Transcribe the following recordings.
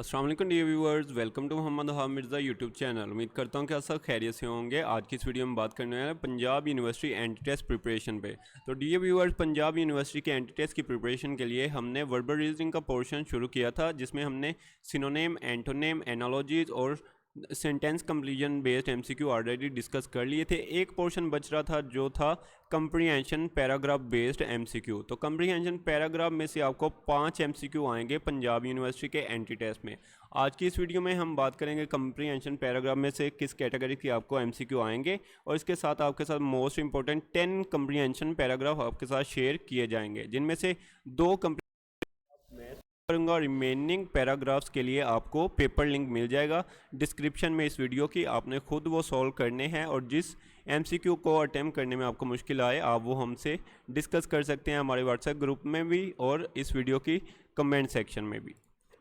अस्सलाम वालेकुम dear viewers, welcome to Mohammad Wahab Mirza YouTube channel. उम्मीद करता हूँ कि आप सब खैरियत से होंगे। आज की इस वीडियो में बात करने वाले हैं Punjab university entry test preparation पे। तो डियर व्यूअर्स, पंजाब यूनिवर्सिटी के एंट्री टेस्ट की प्रिपरेशन के लिए हमने वर्बल रीजनिंग का पोर्शन शुरू किया था, जिसमें हमने सिनोनिम, एंटोनिम, एनालॉजीज और sentence completion based MCQ already discuss कर लिए थे। एक पोर्शन बच रहा था जो था कंप्रीहेंशन पैराग्राफ बेस्ड एमसीक्यू। तो कंप्रीहेंशन पैराग्राफ में से आपको 5 एमसीक्यू आएंगे पंजाब यूनिवर्सिटी के एंट्री टेस्ट में। आज की इस वीडियो में हम बात करेंगे कंप्रीहेंशन पैराग्राफ में से किस कैटेगरी की आपको एमसीक्यू आएंगे, और इसके साथ आपके साथ मोस्ट इंपॉर्टेंट 10 कंप्रीहेंशन पैराग्राफ आपके साथ शेयर किए जाएंगे, जिनमें से 2 करूँगा। रिमेनिंग पैराग्राफ्स के लिए आपको पेपर लिंक मिल जाएगा डिस्क्रिप्शन में इस वीडियो की। आपने खुद वो सॉल्व करने हैं, और जिस एमसीक्यू को अटेम्प्ट करने में आपको मुश्किल आए आप वो हमसे डिस्कस कर सकते हैं हमारे व्हाट्सएप ग्रुप में भी और इस वीडियो की कमेंट सेक्शन में भी।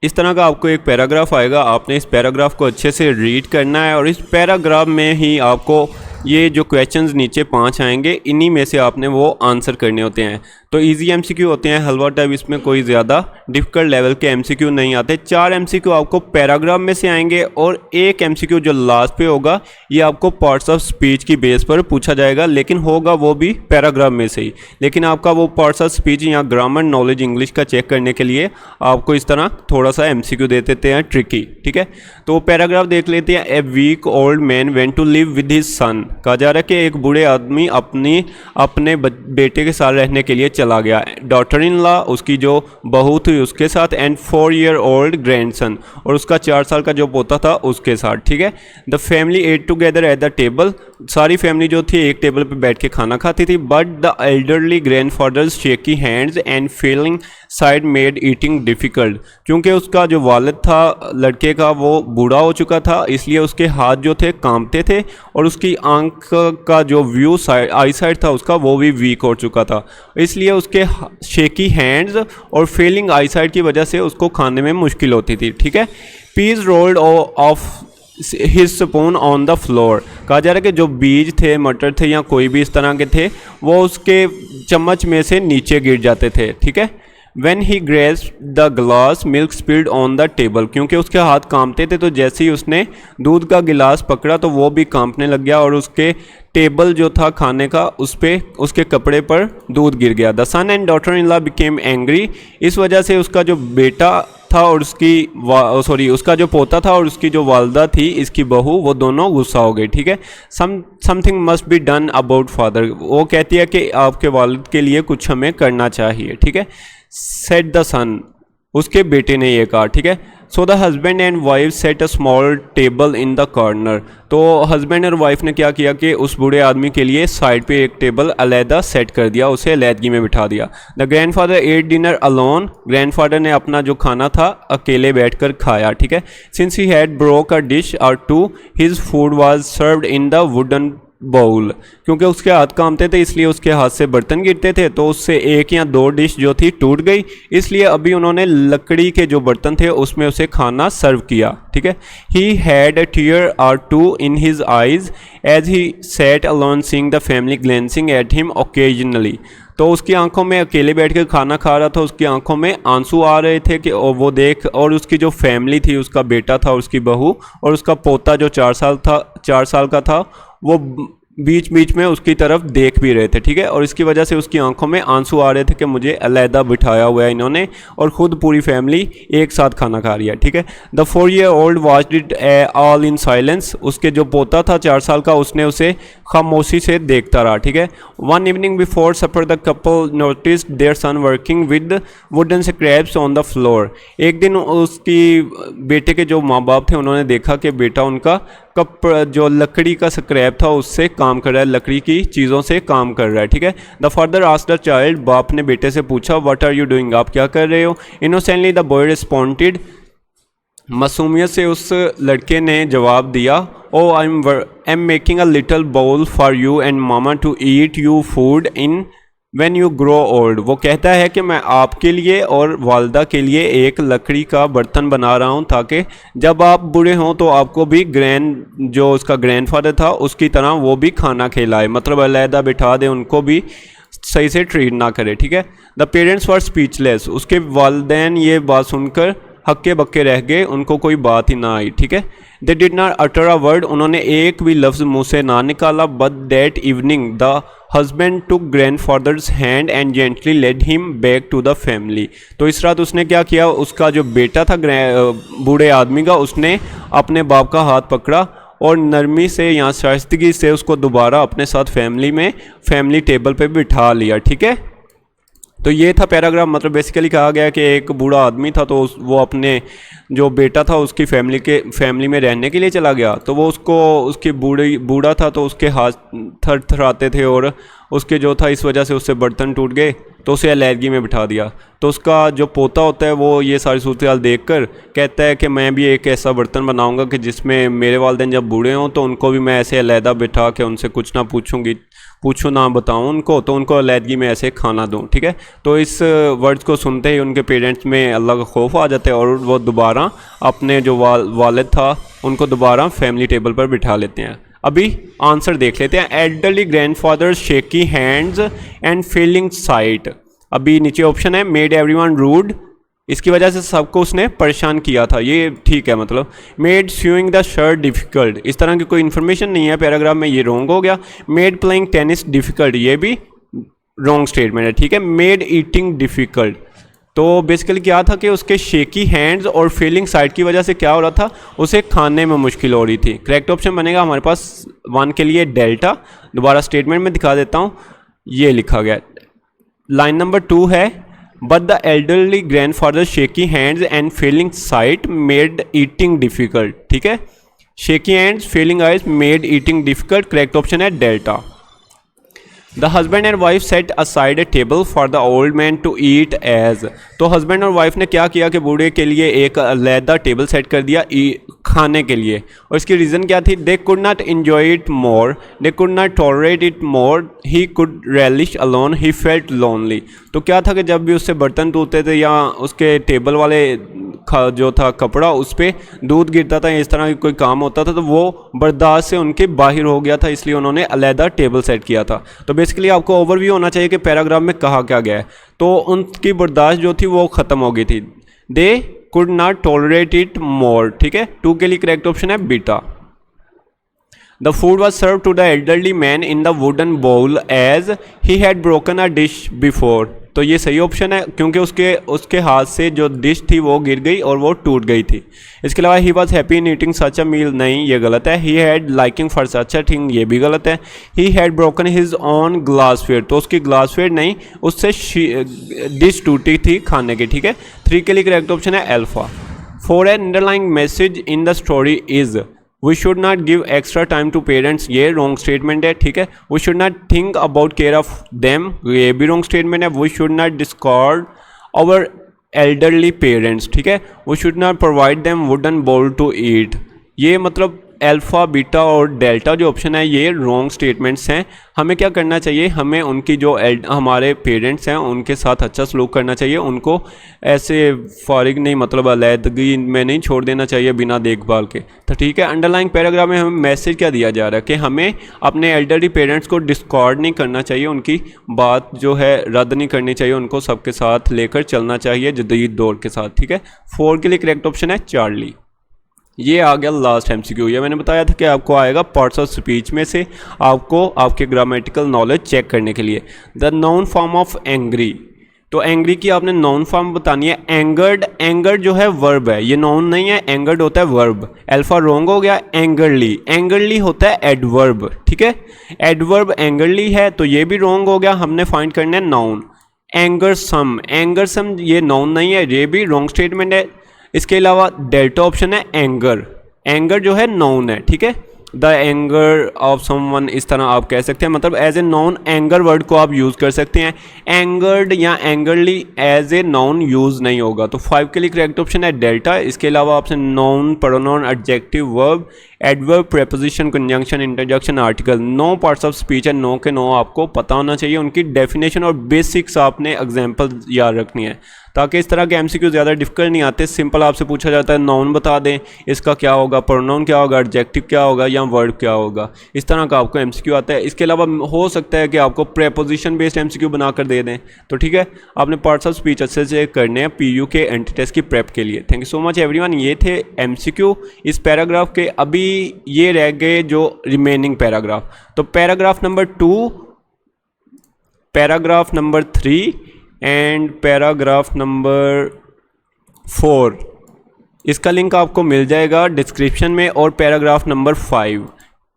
इस तरह का आपको एक पैराग्राफ आएगा, आपने इस पैराग्राफ को अच्छे से रीड करना है, और इस पैराग्राफ में ही आपको ये जो क्वेश्चंस नीचे 5 आएंगे, इन्हीं में से आपने वो आंसर करने होते हैं। तो इजी एमसीक्यू होते हैं, हलवा टाइप, इसमें कोई ज़्यादा डिफ़िकल्ट लेवल के एमसीक्यू नहीं आते। 4 एमसीक्यू आपको पैराग्राफ में से आएंगे, और एक एमसीक्यू जो लास्ट पे होगा ये आपको पार्ट्स ऑफ स्पीच की बेस पर पूछा जाएगा, लेकिन होगा वो भी पैराग्राफ में से ही। लेकिन आपका वो पार्ट्स ऑफ स्पीच या ग्रामर नॉलेज इंग्लिश का चेक करने के लिए आपको इस तरह थोड़ा सा एमसीक्यू दे देते हैं ट्रिकी, ठीक है। तो पैराग्राफ देख लेते हैं। A weak old man went to live with his son. कहा जा रहा है कि एक बूढ़े आदमी अपने बेटे के साथ रहने के लिए चला गया। डॉटर इन लॉ, उसकी जो बहू थी उसके साथ, एंड 4 ईयर ओल्ड ग्रैंडसन, और उसका 4 साल का जो पोता था उसके साथ, ठीक है। The family at together at the table. सारी फैमिली जो थी एक टेबल पे बैठ के खाना खाती थी। But the elderly grandfather's shaky hands and failing sight made eating difficult. क्योंकि उसका जो वालिद था लड़के का वो बूढ़ा हो चुका था, इसलिए उसके हाथ जो थे कांपते थे, और उसकी आंख का जो व्यू आई साइड था उसका वो भी वीक हो चुका था, इसलिए उसके शेकी हैंड्स और फेलिंग आई साइड की वजह से उसको खाने में मुश्किल होती थी, ठीक है। Peas rolled off his spoon on the floor. कहा जा रहा है कि जो बीज थे, मटर थे या कोई भी इस तरह के थे, वो उसके चम्मच में से नीचे गिर जाते थे, ठीक है। When he grasped the glass, milk spilled on the table। क्योंकि उसके हाथ कांपते थे, तो जैसे ही उसने दूध का गिलास पकड़ा तो वो भी कांपने लग गया, और उसके टेबल जो था खाने का उस पे उसके कपड़े पर दूध गिर गया। The son and daughter in law became angry. इस वजह से उसका जो बेटा था और उसका जो पोता था और उसकी जो वालदा थी, इसकी बहू, वो दोनों गुस्सा हो गई, ठीक है। Something must be done about father. वो कहती है कि आपके वालिद के लिए कुछ हमें करना चाहिए, ठीक है। सेट द सन, उसके बेटे ने ये कहा, ठीक है। So the husband and wife set a small table in the corner. तो हस्बैंड और वाइफ ने क्या किया कि उस बूढ़े आदमी के लिए साइड पे एक टेबल अलहदा सेट कर दिया, उसे अलहदगी में बिठा दिया। The grandfather at dinner alone. Grandfather ने अपना जो खाना था अकेले बैठकर खाया, ठीक है। Since he had broke a dish or two, his food was served in the wooden bowl. क्योंकि उसके हाथ कांपते थे इसलिए उसके हाथ से बर्तन गिरते थे, तो उससे 1 या 2 डिश जो थी टूट गई, इसलिए अभी उन्होंने लकड़ी के जो बर्तन थे उसमें उसे खाना सर्व किया, ठीक है। He had a tear or 2 in his eyes as he sat alone seeing the family glancing at him occasionally. तो उसकी आंखों में, अकेले बैठ कर खाना खा रहा था, उसकी आंखों में आंसू आ रहे थे कि वो देख, और उसकी जो फैमिली थी, उसका बेटा था, उसकी बहू और उसका पोता जो 4 साल का था, वो बीच बीच में उसकी तरफ देख भी रहे थे, ठीक है। और इसकी वजह से उसकी आंखों में आंसू आ रहे थे कि मुझे अलहदा बिठाया हुआ है इन्होंने, और ख़ुद पूरी फैमिली एक साथ खाना खा रही है, ठीक है। The 4 year old watched it all in silence. उसके जो पोता था 4 साल का, उसने उसे खामोशी से देखता रहा, ठीक है। One evening before supper the couple noticed their son working with wooden scraps on the floor. एक दिन उसकी बेटे के जो माँ बाप थे उन्होंने देखा कि बेटा उनका जो लकड़ी का स्क्रैप था उससे काम कर रहा है, लकड़ी की चीज़ों से काम कर रहा है, ठीक है। The father asked the child. बाप ने बेटे से पूछा, व्हाट आर यू डूइंग, आप क्या कर रहे हो। Innocently the boy responded. मासूमियत से उस लड़के ने जवाब दिया, oh I am making a little bowl for you and mama to eat you food in when you grow old. वो कहता है कि मैं आपके लिए और वालदा के लिए एक लकड़ी का बर्तन बना रहा हूँ, ताकि जब आप बूढ़े हों तो आपको भी जो उसका ग्रैंडफादर था उसकी तरह वो भी खाना खिलाए, मतलब अलहदा बिठा दे, उनको भी सही से ट्रीट ना करे, ठीक है। The parents were speechless. उसके वालदैन ये बात सुनकर हक्के बक्के रह गए, उनको कोई बात ही ना आई, ठीक है। They did not utter a word, उन्होंने एक भी लफ्ज़ मुँह से ना निकाला। But that evening the husband took grandfather's hand and gently led him back to the family. तो इस रात उसने क्या किया, उसका जो बेटा था बूढ़े आदमी का, उसने अपने बाप का हाथ पकड़ा और नरमी से या शाइस्तगी से उसको दोबारा अपने साथ फैमिली टेबल पे बिठा लिया, ठीक है। तो ये था पैराग्राफ। मतलब बेसिकली कहा गया कि एक बूढ़ा आदमी था, तो वो अपने जो बेटा था उसकी फैमिली में रहने के लिए चला गया। तो वो उसकी बूढ़ा था, तो उसके हाथ थरथराते थे और उसके जो था इस वजह से उससे बर्तन टूट गए, तो उसे अलैदगी में बिठा दिया। तो उसका जो पोता होता है वो ये सारी सूरत हाल देख कर कहता है कि मैं भी एक ऐसा बर्तन बनाऊंगा कि जिसमें मेरे वालिदैन जब बूढ़े हों तो उनको भी मैं ऐसे अलहदा बिठा के उनसे कुछ ना पूछूँ ना बताऊँ उनको, तो उनको अलहदगी में ऐसे खाना दूँ, ठीक है। तो इस वर्ड्स को सुनते ही उनके पेरेंट्स में अल्लाह का खौफ आ जाता है और वो दोबारा अपने जो वालिद था उनको दोबारा फैमिली टेबल पर बिठा लेते हैं। अभी आंसर देख लेते हैं। Elderly grandfather shaky hands and failing site. अभी नीचे ऑप्शन है मेड एवरीवन रूड, इसकी वजह से सबको उसने परेशान किया था, ये ठीक है। मतलब made sewing the shirt difficult, इस तरह की कोई इन्फॉर्मेशन नहीं है पैराग्राफ में, ये रॉन्ग हो गया। मेड प्लेइंग टेनिस डिफ़िकल्ट, ये भी रॉन्ग स्टेटमेंट है, ठीक है। मेड ईटिंग डिफ़िकल्ट, तो बेसिकली क्या था कि उसके शेकी हैंड्स और फीलिंग साइड की वजह से क्या हो रहा था, उसे खाने में मुश्किल हो रही थी। करेक्ट ऑप्शन बनेगा हमारे पास 1 के लिए डेल्टा। दोबारा स्टेटमेंट में दिखा देता हूँ, ये लिखा गया। लाइन नंबर 2 है but the elderly grandfather shaky hands and failing sight made eating difficult, ठीक है। Shaky hands failing eyes made eating difficult, correct option है delta. The husband and wife set aside a table for the old man to eat as. तो husband और wife ने क्या किया कि बूढ़े के लिए एक अलहदा टेबल सेट कर दिया खाने के लिए, और इसकी रीज़न क्या थी, they could not enjoy it more, they could not tolerate it more, he could relish alone, he felt lonely. तो क्या था कि जब भी उससे बर्तन टूटते थे या उसके टेबल वाले जो था कपड़ा उस पर दूध गिरता था या इस तरह की कोई काम होता था, तो वो बर्दाश्त से उनके बाहर हो गया था, इसलिए उन्होंने अलहदा टेबल सेट किया था। तो बेसिकली आपको ओवरव्यू होना चाहिए कि पैराग्राफ में कहा क्या गया है। तो उनकी बर्दाश्त जो थी वो ख़त्म हो गई थी, they could not tolerate it more, ठीक है। 2 के लिए करेक्ट ऑप्शन है beta. The food was serve to the elderly man in the wooden bowl as he had broken a dish before. तो ये सही ऑप्शन है क्योंकि उसके हाथ से जो डिश थी वो गिर गई और वो टूट गई थी। इसके अलावा he was happy in eating such a meal, नहीं ये गलत है। He had liking for such a thing, ये भी गलत है। He had broken his own glassware, तो उसकी ग्लासवेयर नहीं, उससे डिश टूटी थी खाने की, ठीक है। 3 के लिए करेक्ट ऑप्शन है alpha. For an underlying message in the story is we should not give extra time to parents, ये रॉन्ग स्टेटमेंट है, ठीक है। We should not think about care of them, ये भी रॉन्ग स्टेटमेंट है। We should not discard our elderly parents, ठीक है। We should not provide them wooden bowl to eat, ये मतलब अल्फ़ा बीटा और डेल्टा जो ऑप्शन है ये रॉन्ग स्टेटमेंट्स हैं। हमें क्या करना चाहिए, हमें उनकी जो हमारे पेरेंट्स हैं उनके साथ अच्छा सलूक करना चाहिए, उनको ऐसे फारिग नहीं मतलब अलहदगी में नहीं छोड़ देना चाहिए बिना देखभाल के। तो ठीक है, अंडरलाइंग पैराग्राफ में हमें मैसेज क्या दिया जा रहा है कि हमें अपने एल्डरली पेरेंट्स को डिस्कार्ड नहीं करना चाहिए, उनकी बात जो है रद्द नहीं करनी चाहिए, उनको सबके साथ लेकर चलना चाहिए जदीद दौर के साथ, ठीक है। 4 के लिए करेक्ट ऑप्शन है चार्ली। ये आ गया लास्ट MCQ। ये मैंने बताया था कि आपको आएगा पार्ट्स ऑफ स्पीच में से आपको आपके ग्रामेटिकल नॉलेज चेक करने के लिए। The noun form of angry, तो एंग्री की आपने नाउन फॉर्म बतानी है। एंगर्ड जो है वर्ब है, ये नाउन नहीं है, एंगर्ड होता है वर्ब। अल्फा रॉन्ग हो गया। एंगरली होता है एडवर्ब, ठीक है। एडवर्ब एंगरली है तो ये भी रॉन्ग हो गया, हमने फाइंड करना है नाउन। एंगरसम ये नाउन नहीं है, ये भी रॉन्ग स्टेटमेंट है। इसके अलावा डेल्टा ऑप्शन है एंगर जो है नाउन है, ठीक है। द एंगर ऑफ समवन, इस तरह आप कह सकते हैं, मतलब as a noun anger word को आप यूज़ कर सकते हैं। एंगर्ड या angrily as a noun use नहीं होगा। तो 5 के लिए करेक्ट ऑप्शन है डेल्टा। इसके अलावा आपसे noun, pronoun, adjective, verb, adverb, preposition, conjunction, interjection, article, 9 parts of speech है, 9 के 9 आपको पता होना चाहिए। उनकी डेफिनेशन और बेसिक्स आपने एग्जाम्पल याद रखनी है ताकि इस तरह के एमसीक्यू ज़्यादा डिफिकल्ट नहीं आते। सिंपल आपसे पूछा जाता है नाउन बता दें, इसका क्या होगा, प्रोनाउन क्या होगा, एडजेक्टिव क्या होगा या वर्ब क्या होगा, इस तरह का आपको एमसीक्यू आता है। इसके अलावा हो सकता है कि आपको प्रेपोजिशन बेस्ड एमसीक्यू बनाकर दे दें। तो ठीक है, आपने पार्ट्स ऑफ स्पीच अच्छे से करने हैं पीयू के एंट्री टेस्ट की प्रेप के लिए। Thank you so much everyone. ये थे एमसीक्यू इस पैराग्राफ के। अभी ये रह गए जो रिमेनिंग पैराग्राफ। तो paragraph number 2, paragraph number 3 and paragraph number 4, इसका लिंक आपको मिल जाएगा डिस्क्रिप्शन में। और पैराग्राफ नंबर 5,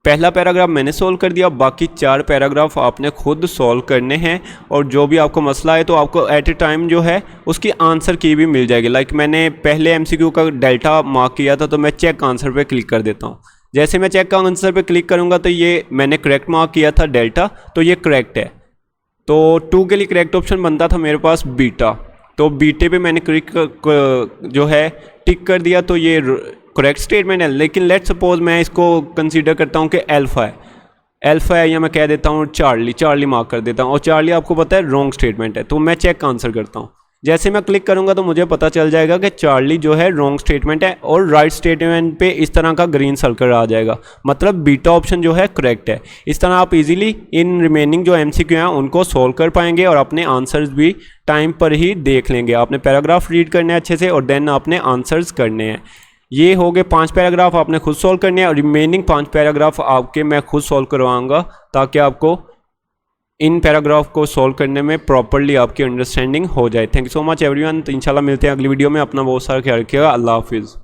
पहला पैराग्राफ मैंने सॉल्व कर दिया, बाकी 4 पैराग्राफ आपने खुद सॉल्व करने हैं। और जो भी आपको मसला है तो आपको एट ए टाइम जो है उसकी आंसर की भी मिल जाएगी। लाइक मैंने पहले एमसीक्यू का डेल्टा मार्क किया था, तो मैं चेक आंसर पे क्लिक कर देता हूँ। जैसे मैं चेक आंसर पे क्लिक करूँगा तो ये मैंने करेक्ट मार्क किया था डेल्टा, तो ये करेक्ट है। तो 2 के लिए करेक्ट ऑप्शन बनता था मेरे पास बीटा, तो बीटे पे मैंने क्लिक जो है टिक कर दिया, तो ये करेक्ट स्टेटमेंट है। लेकिन लेट सपोज मैं इसको कंसीडर करता हूँ कि अल्फा है, या मैं कह देता हूँ चार्ली मार्क कर देता हूँ, और चार्ली आपको पता है रॉन्ग स्टेटमेंट है। तो मैं चेक आंसर करता हूँ, जैसे मैं क्लिक करूँगा तो मुझे पता चल जाएगा कि चार्ली जो है रॉन्ग स्टेटमेंट है, और राइट स्टेटमेंट पे इस तरह का ग्रीन सर्कल आ जाएगा, मतलब बीटा ऑप्शन जो है करेक्ट है। इस तरह आप इजीली इन रिमेनिंग जो एमसीक्यू हैं उनको सॉल्व कर पाएंगे और अपने आंसर्स भी टाइम पर ही देख लेंगे। आपने पैराग्राफ रीड करने हैं अच्छे से, और देन आपने आंसर्स करने हैं। ये हो गए 5 पैराग्राफ आपने खुद सॉल्व करने हैं, और रिमेनिंग 5 पैराग्राफ आपके मैं खुद सॉल्व करवाऊंगा, ताकि आपको इन पैराग्राफ को सॉल्व करने में प्रॉपरली आपकी अंडरस्टैंडिंग हो जाए। Thank you so much everyone. तो इंशाल्लाह मिलते हैं अगली वीडियो में। अपना बहुत सारा ख्याल रखिएगा। अल्लाह हाफिज़।